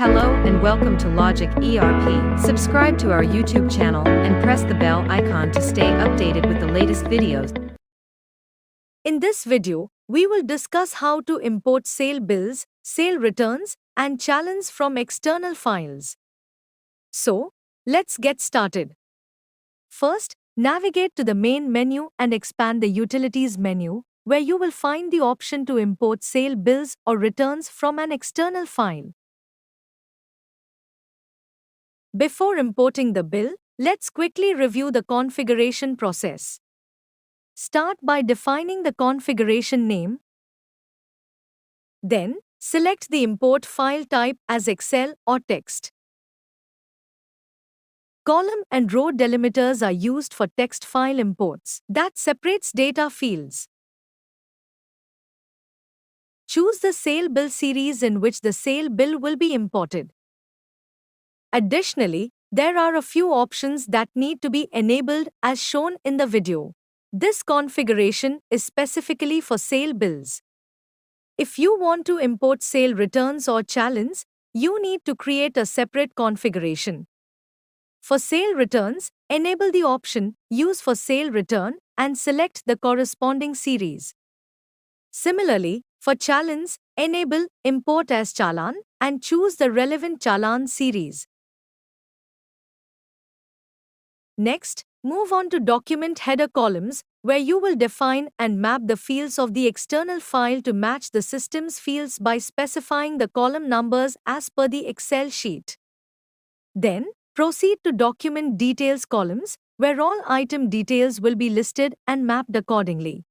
Hello and welcome to Logic ERP. Subscribe to our YouTube channel and press the bell icon to stay updated with the latest videos. In this video, we will discuss how to import sale bills, sale returns, and challenges from external files. So, let's get started. First, navigate to the main menu and expand the Utilities menu, where you will find the option to import sale bills or returns from an external file. Before importing the bill, let's quickly review the configuration process. Start by defining the configuration name. Then, select the import file type as Excel or text. Column and row delimiters are used for text file imports that separates data fields. Choose the sale bill series in which the sale bill will be imported. Additionally, there are a few options that need to be enabled as shown in the video. This configuration is specifically for sale bills. If you want to import sale returns or challenges, you need to create a separate configuration. For sale returns, enable the option Use for Sale Return and select the corresponding series. Similarly, for challenges, enable Import as Challan and choose the relevant Challan series. Next, move on to Document Header columns, where you will define and map the fields of the external file to match the system's fields by specifying the column numbers as per the Excel sheet. Then, proceed to Document Details columns, where all item details will be listed and mapped accordingly.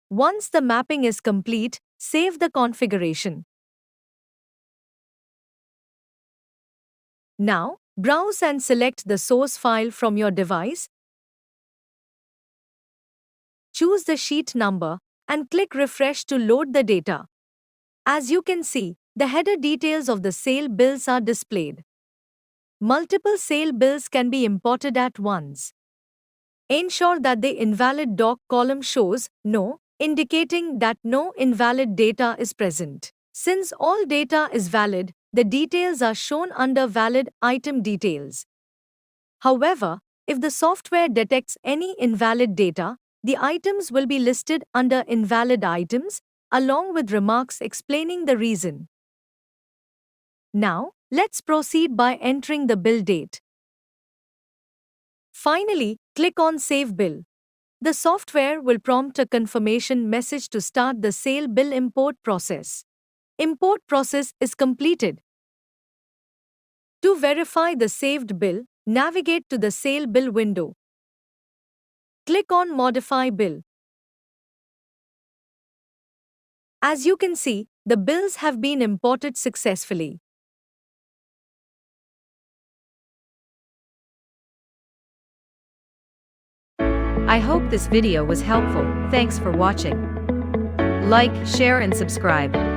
Once the mapping is complete, save the configuration. Now, browse and select the source file from your device. Choose the sheet number and click Refresh to load the data. As you can see, the header details of the sale bills are displayed. Multiple sale bills can be imported at once. Ensure that the invalid doc column shows No, indicating that no invalid data is present. Since all data is valid, the details are shown under Valid Item Details. However, if the software detects any invalid data, the items will be listed under Invalid Items, along with remarks explaining the reason. Now, let's proceed by entering the bill date. Finally, click on Save Bill. The software will prompt a confirmation message to start the sale bill import process. Import process is completed. To verify the saved bill, navigate to the Sale Bill window. Click on Modify Bill. As you can see, the bills have been imported successfully. I hope this video was helpful. Thanks for watching. Like, share and subscribe.